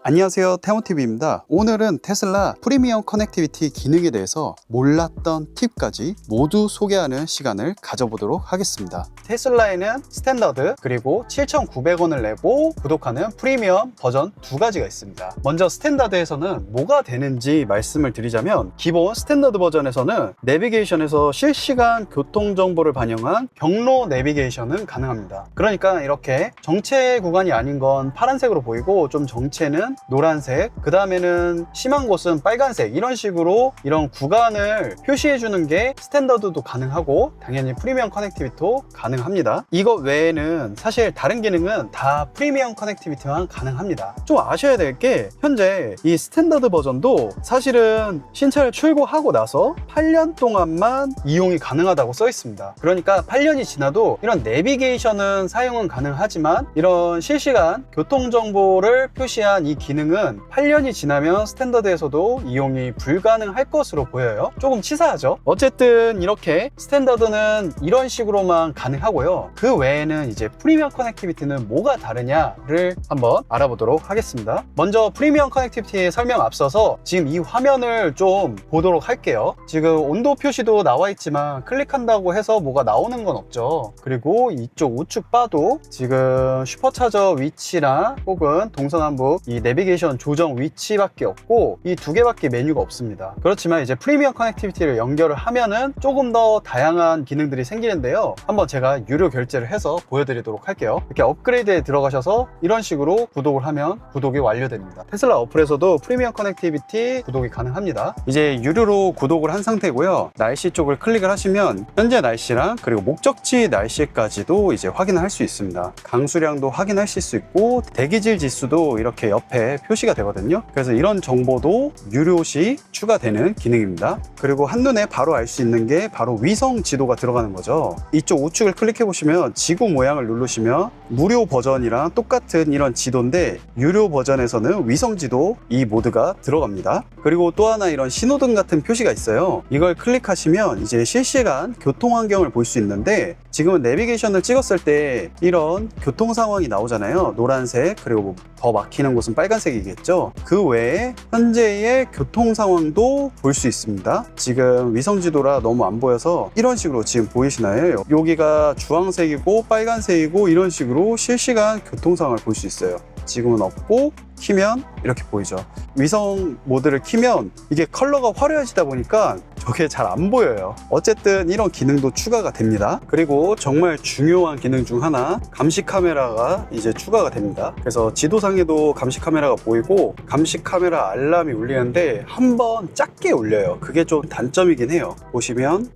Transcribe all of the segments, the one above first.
안녕하세요, 태모TV입니다. 오늘은 테슬라 프리미엄 커넥티비티 기능에 대해서 몰랐던 팁까지 모두 소개하는 시간을 가져보도록 하겠습니다. 테슬라에는 스탠더드 그리고 7,900원을 내고 구독하는 프리미엄 버전 두 가지가 있습니다. 먼저 스탠더드에서는 뭐가 되는지 말씀을 드리자면, 기본 스탠더드 버전에서는 내비게이션에서 실시간 교통정보를 반영한 경로 내비게이션은 가능합니다. 그러니까 이렇게 정체 구간이 아닌 건 파란색으로 보이고, 좀 정체는 노란색, 그 다음에는 심한 곳은 빨간색, 이런 식으로 이런 구간을 표시해 주는 게 스탠더드도 가능하고, 당연히 프리미엄 커넥티비티도 가능합니다. 이거 외에는 사실 다른 기능은 다 프리미엄 커넥티비티만 가능합니다. 좀 아셔야 될 게, 현재 이 스탠더드 버전도 사실은 신차를 출고하고 나서 8년 동안만 이용이 가능하다고 써 있습니다. 그러니까 8년이 지나도 이런 내비게이션은 사용은 가능하지만, 이런 실시간 교통정보를 표시한 이 기능은 8년이 지나면 스탠더드에서도 이용이 불가능할 것으로 보여요. 조금 치사하죠. 어쨌든 이렇게 스탠더드는 이런 식으로만 가능하고요. 그 외에는 이제 프리미엄 커넥티비티는 뭐가 다르냐를 한번 알아보도록 하겠습니다. 먼저 프리미엄 커넥티비티의 설명 앞서서 지금 이 화면을 좀 보도록 할게요. 지금 온도 표시도 나와 있지만 클릭한다고 해서 뭐가 나오는 건 없죠. 그리고 이쪽 우측 봐도 지금 슈퍼차저 위치랑 혹은 동서남북 이 내비게이션 조정 위치밖에 없고, 이 두 개밖에 메뉴가 없습니다. 그렇지만 이제 프리미엄 커넥티비티를 연결을 하면은 조금 더 다양한 기능들이 생기는데요. 한번 제가 유료 결제를 해서 보여드리도록 할게요. 이렇게 업그레이드에 들어가셔서 이런 식으로 구독을 하면 구독이 완료됩니다. 테슬라 어플에서도 프리미엄 커넥티비티 구독이 가능합니다. 이제 유료로 구독을 한 상태고요. 날씨 쪽을 클릭을 하시면 현재 날씨랑 그리고 목적지 날씨까지도 이제 확인을 할 수 있습니다. 강수량도 확인하실 수 있고, 대기질 지수도 이렇게 옆에 표시가 되거든요. 그래서 이런 정보도 유료 시 추가되는 기능입니다. 그리고 한눈에 바로 알 수 있는 게 바로 위성 지도가 들어가는 거죠. 이쪽 우측을 클릭해 보시면 지구 모양을 누르시면 무료 버전이랑 똑같은 이런 지도인데, 유료 버전에서는 위성 지도 이 모드가 들어갑니다. 그리고 또 하나 이런 신호등 같은 표시가 있어요. 이걸 클릭하시면 이제 실시간 교통 환경을 볼 수 있는데, 지금은 내비게이션을 찍었을 때 이런 교통 상황이 나오잖아요. 노란색, 그리고 더 막히는 곳은 빨간색이겠죠. 그 외에 현재의 교통 상황도 볼 수 있습니다. 지금 위성지도라 너무 안 보여서 이런 식으로 지금 보이시나요? 여기가 주황색이고 빨간색이고 이런 식으로 실시간 교통 상황을 볼 수 있어요. 지금은 없고, 키면 이렇게 보이죠. 위성 모드를 키면 이게 컬러가 화려해지다 보니까 저게 잘 안 보여요. 어쨌든 이런 기능도 추가가 됩니다. 그리고 정말 중요한 기능 중 하나, 감시 카메라가 이제 추가가 됩니다. 그래서 지도상에도 감시 카메라가 보이고, 감시 카메라 알람이 울리는데 한번 작게 울려요. 그게 좀 단점이긴 해요. 보시면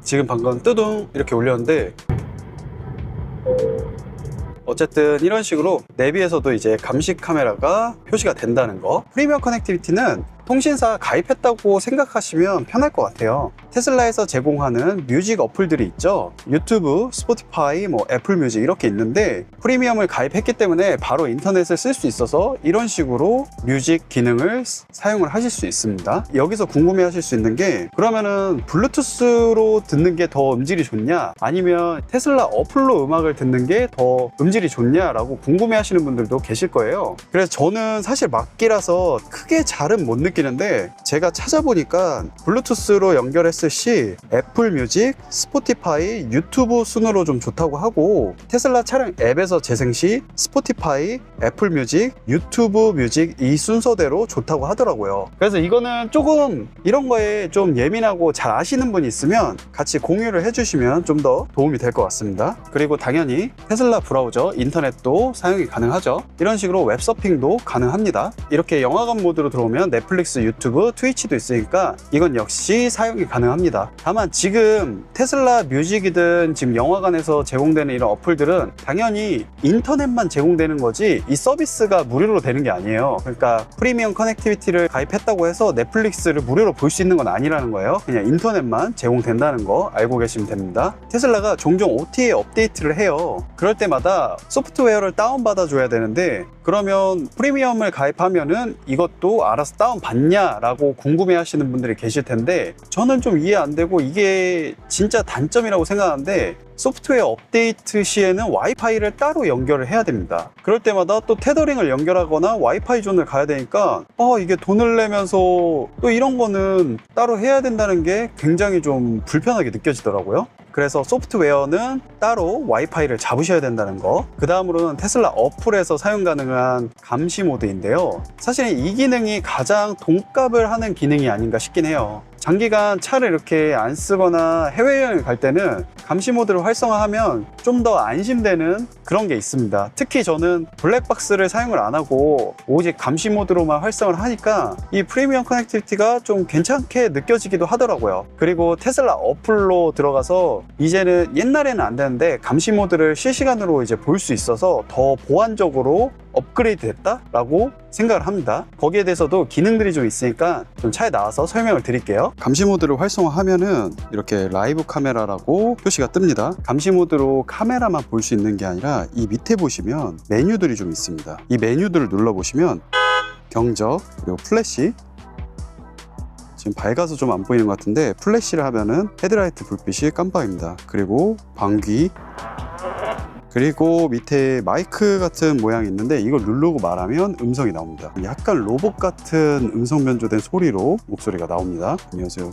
지금 방금 뜨둥 이렇게 울렸는데, 어쨌든 이런 식으로 내비에서도 이제 감시 카메라가 표시가 된다는 거. 프리미엄 커넥티비티는 통신사 가입했다고 생각하시면 편할 것 같아요. 테슬라에서 제공하는 뮤직 어플들이 있죠. 유튜브, 스포티파이, 애플 뮤직 이렇게 있는데, 프리미엄을 가입했기 때문에 바로 인터넷을 쓸 수 있어서 이런 식으로 뮤직 기능을 사용을 하실 수 있습니다. 여기서 궁금해 하실 수 있는 게, 그러면은 블루투스로 듣는 게 더 음질이 좋냐, 아니면 테슬라 어플로 음악을 듣는 게 더 음질이 좋냐라고 궁금해 하시는 분들도 계실 거예요. 그래서 저는 사실 막기라서 크게 잘은 못 느끼는데, 제가 찾아보니까 블루투스로 연결했을 시 애플 뮤직, 스포티파이, 유튜브 순으로 좀 좋다고 하고, 테슬라 차량 앱에서 재생 시 스포티파이, 애플 뮤직, 유튜브 뮤직 이 순서대로 좋다고 하더라고요. 그래서 이거는 조금 이런 거에 좀 예민하고 잘 아시는 분이 있으면 같이 공유를 해주시면 좀 더 도움이 될 것 같습니다. 그리고 당연히 테슬라 브라우저, 인터넷도 사용이 가능하죠. 이런 식으로 웹서핑도 가능합니다. 이렇게 영화관 모드로 들어오면 넷플릭스, 유튜브, 트위치도 있으니까 이건 역시 사용이 가능합니다. 다만 지금 테슬라 뮤직이든 지금 영화관에서 제공되는 이런 어플들은 당연히 인터넷만 제공되는 거지 이 서비스가 무료로 되는 게 아니에요. 그러니까 프리미엄 커넥티비티를 가입했다고 해서 넷플릭스를 무료로 볼 수 있는 건 아니라는 거예요. 그냥 인터넷만 제공된다는 거 알고 계시면 됩니다. 테슬라가 종종 OTA 업데이트를 해요. 그럴 때마다 소프트웨어를 다운받아 줘야 되는데, 그러면 프리미엄을 가입하면은 이것도 알아서 다운받냐라고 궁금해 하시는 분들이 계실 텐데, 저는 좀 이해 안 되고 이게 진짜 단점이라고 생각하는데, 소프트웨어 업데이트 시에는 와이파이를 따로 연결을 해야 됩니다. 그럴 때마다 또 테더링을 연결하거나 와이파이 존을 가야 되니까 이게 돈을 내면서 또 이런 거는 따로 해야 된다는 게 굉장히 좀 불편하게 느껴지더라고요. 그래서 소프트웨어는 따로 와이파이를 잡으셔야 된다는 거. 그 다음으로는 테슬라 어플에서 사용 가능한 감시 모드인데요. 사실 이 기능이 가장 돈값을 하는 기능이 아닌가 싶긴 해요. 장기간 차를 이렇게 안 쓰거나 해외여행을 갈 때는 감시 모드를 활성화하면 좀 더 안심되는 그런 게 있습니다. 특히 저는 블랙박스를 사용을 안 하고 오직 감시 모드로만 활성을 하니까 이 프리미엄 커넥티비티가 좀 괜찮게 느껴지기도 하더라고요. 그리고 테슬라 어플로 들어가서 이제는 옛날에는 안 되는데 감시 모드를 실시간으로 이제 볼 수 있어서 더 보안적으로 업그레이드 됐다라고 생각을 합니다. 거기에 대해서도 기능들이 좀 있으니까 좀 차에 나와서 설명을 드릴게요. 감시 모드를 활성화하면은 이렇게 라이브 카메라라고 표시가 뜹니다. 감시 모드로 카메라만 볼 수 있는 게 아니라 이 밑에 보시면 메뉴들이 좀 있습니다. 이 메뉴들을 눌러보시면 경적, 그리고 플래시, 지금 밝아서 좀 안 보이는 것 같은데 플래시를 하면은 헤드라이트 불빛이 깜빡입니다. 그리고 방귀, 그리고 밑에 마이크 같은 모양이 있는데 이걸 누르고 말하면 음성이 나옵니다. 약간 로봇 같은 음성 변조된 소리로 목소리가 나옵니다. 안녕하세요.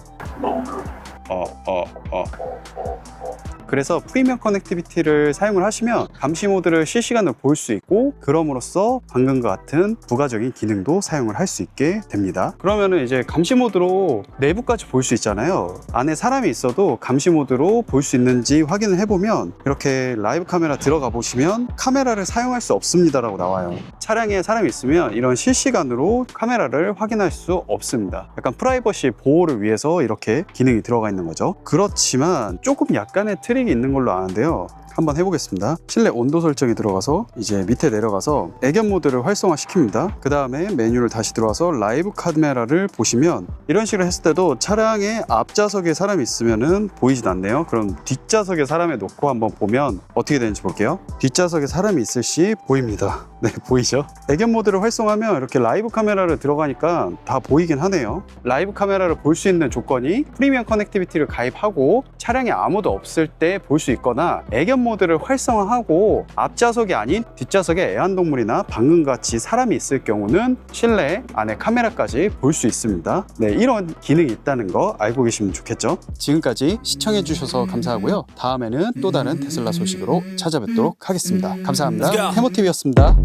그래서 프리미엄 커넥티비티를 사용을 하시면 감시 모드를 실시간으로 볼 수 있고, 그럼으로써 방금과 같은 부가적인 기능도 사용을 할 수 있게 됩니다. 그러면은 이제 감시 모드로 내부까지 볼 수 있잖아요. 안에 사람이 있어도 감시 모드로 볼 수 있는지 확인을 해보면 이렇게 라이브 카메라 들어가 보시면 카메라를 사용할 수 없습니다 라고 나와요. 차량에 사람이 있으면 이런 실시간으로 카메라를 확인할 수 없습니다. 약간 프라이버시 보호를 위해서 이렇게 기능이 들어가 있는 거죠. 그렇지만 조금 약간의 트릭이 있는 걸로 아는데요. 한번 해보겠습니다. 실내 온도 설정에 들어가서 이제 밑에 내려가서 애견 모드를 활성화 시킵니다. 그 다음에 메뉴를 다시 들어와서 라이브 카메라를 보시면 이런 식으로 했을 때도 차량의 앞좌석에 사람이 있으면은 보이진 않네요. 그럼 뒷좌석에 사람을 놓고 한번 보면 어떻게 되는지 볼게요. 뒷좌석에 사람이 있을 시 보입니다. 네, 보이죠? 애견 모드를 활성화하면 이렇게 라이브 카메라를 들어가니까 다 보이긴 하네요. 라이브 카메라를 볼 수 있는 조건이 프리미엄 커넥티비티를 가입하고 차량에 아무도 없을 때 볼 수 있거나 애견 모드를 활성화하고 앞좌석이 아닌 뒷좌석에 애완동물이나 방금같이 사람이 있을 경우는 실내 안에 카메라까지 볼 수 있습니다. 네, 이런 기능이 있다는 거 알고 계시면 좋겠죠? 지금까지 시청해 주셔서 감사하고요. 다음에는 또 다른 테슬라 소식으로 찾아뵙도록 하겠습니다. 감사합니다. 해모TV였습니다.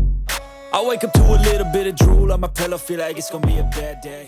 I wake up to a little bit of drool on my pillow, feel like it's gonna be a bad day.